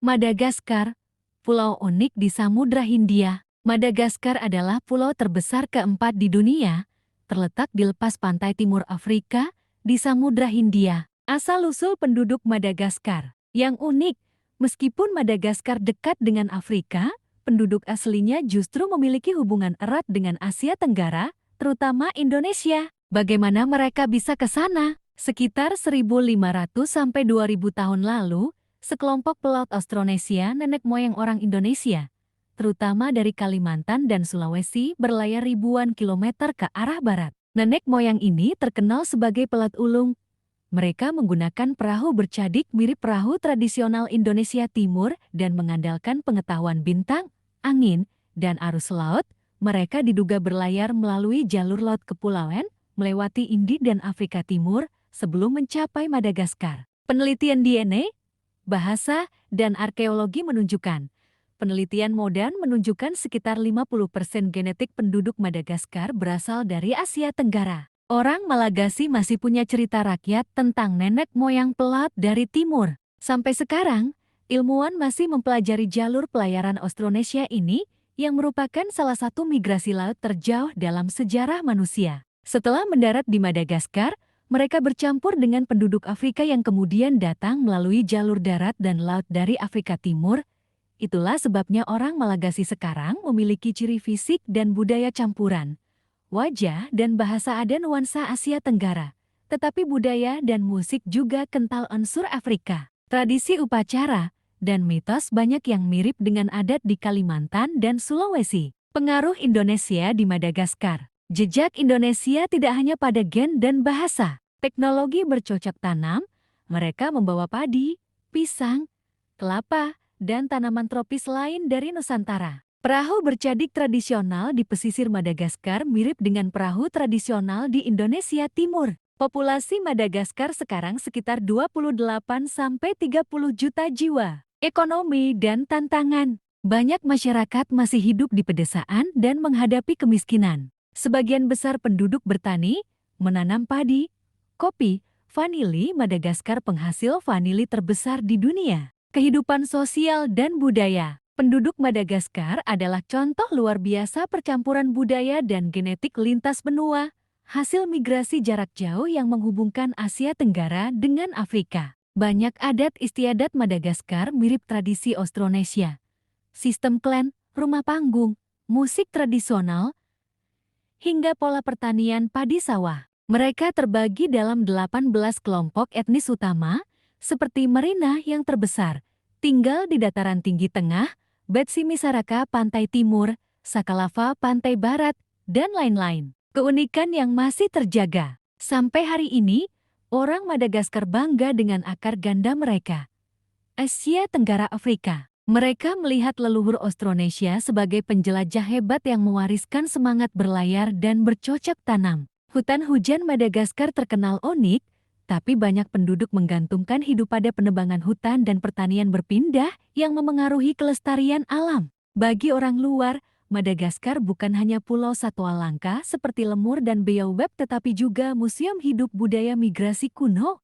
Madagaskar, pulau unik di Samudra Hindia. Madagaskar adalah pulau terbesar keempat di dunia, terletak di lepas pantai timur Afrika, di Samudra Hindia. Asal-usul penduduk Madagaskar yang unik, meskipun Madagaskar dekat dengan Afrika, penduduk aslinya justru memiliki hubungan erat dengan Asia Tenggara, terutama Indonesia. Bagaimana mereka bisa ke sana? Sekitar 1.500 sampai 2.000 tahun lalu, sekelompok pelaut Austronesia, nenek moyang orang Indonesia, terutama dari Kalimantan dan Sulawesi, berlayar ribuan kilometer ke arah barat. Nenek moyang ini terkenal sebagai pelaut ulung. Mereka menggunakan perahu bercadik mirip perahu tradisional Indonesia Timur dan mengandalkan pengetahuan bintang, angin, dan arus laut. Mereka diduga berlayar melalui jalur laut kepulauan, melewati Indi dan Afrika Timur sebelum mencapai Madagaskar. Penelitian DNA, bahasa, dan arkeologi menunjukkan, penelitian modern menunjukkan sekitar 50% genetik penduduk Madagaskar berasal dari Asia Tenggara. Orang Malagasy masih punya cerita rakyat tentang nenek moyang pelaut dari timur. Sampai sekarang, ilmuwan masih mempelajari jalur pelayaran Austronesia ini yang merupakan salah satu migrasi laut terjauh dalam sejarah manusia. Setelah mendarat di Madagaskar, mereka bercampur dengan penduduk Afrika yang kemudian datang melalui jalur darat dan laut dari Afrika Timur. Itulah sebabnya orang Malagasy sekarang memiliki ciri fisik dan budaya campuran. Wajah dan bahasa ada nuansa Asia Tenggara, tetapi budaya dan musik juga kental unsur Afrika. Tradisi upacara dan mitos banyak yang mirip dengan adat di Kalimantan dan Sulawesi. Pengaruh Indonesia di Madagaskar. Jejak Indonesia tidak hanya pada gen dan bahasa. Teknologi bercocok tanam, mereka membawa padi, pisang, kelapa, dan tanaman tropis lain dari Nusantara. Perahu bercadik tradisional di pesisir Madagaskar mirip dengan perahu tradisional di Indonesia Timur. Populasi Madagaskar sekarang sekitar 28-30 juta jiwa. Ekonomi dan tantangan. Banyak masyarakat masih hidup di pedesaan dan menghadapi kemiskinan. Sebagian besar penduduk bertani, menanam padi, kopi, vanili. Madagaskar penghasil vanili terbesar di dunia. Kehidupan sosial dan budaya. Penduduk Madagaskar adalah contoh luar biasa percampuran budaya dan genetik lintas benua, hasil migrasi jarak jauh yang menghubungkan Asia Tenggara dengan Afrika. Banyak adat istiadat Madagaskar mirip tradisi Austronesia. Sistem klan, rumah panggung, musik tradisional, hingga pola pertanian padi sawah. Mereka terbagi dalam 18 kelompok etnis utama, seperti Merina yang terbesar, tinggal di dataran tinggi tengah, Betsimisaraka pantai timur, Sakalava pantai barat, dan lain-lain. Keunikan yang masih terjaga. Sampai hari ini, orang Madagaskar bangga dengan akar ganda mereka. Asia Tenggara Afrika. Mereka melihat leluhur Austronesia sebagai penjelajah hebat yang mewariskan semangat berlayar dan bercocok tanam. Hutan hujan Madagaskar terkenal unik, tapi banyak penduduk menggantungkan hidup pada penebangan hutan dan pertanian berpindah yang memengaruhi kelestarian alam. Bagi orang luar, Madagaskar bukan hanya pulau satwa langka seperti lemur dan baobab, tetapi juga museum hidup budaya migrasi kuno.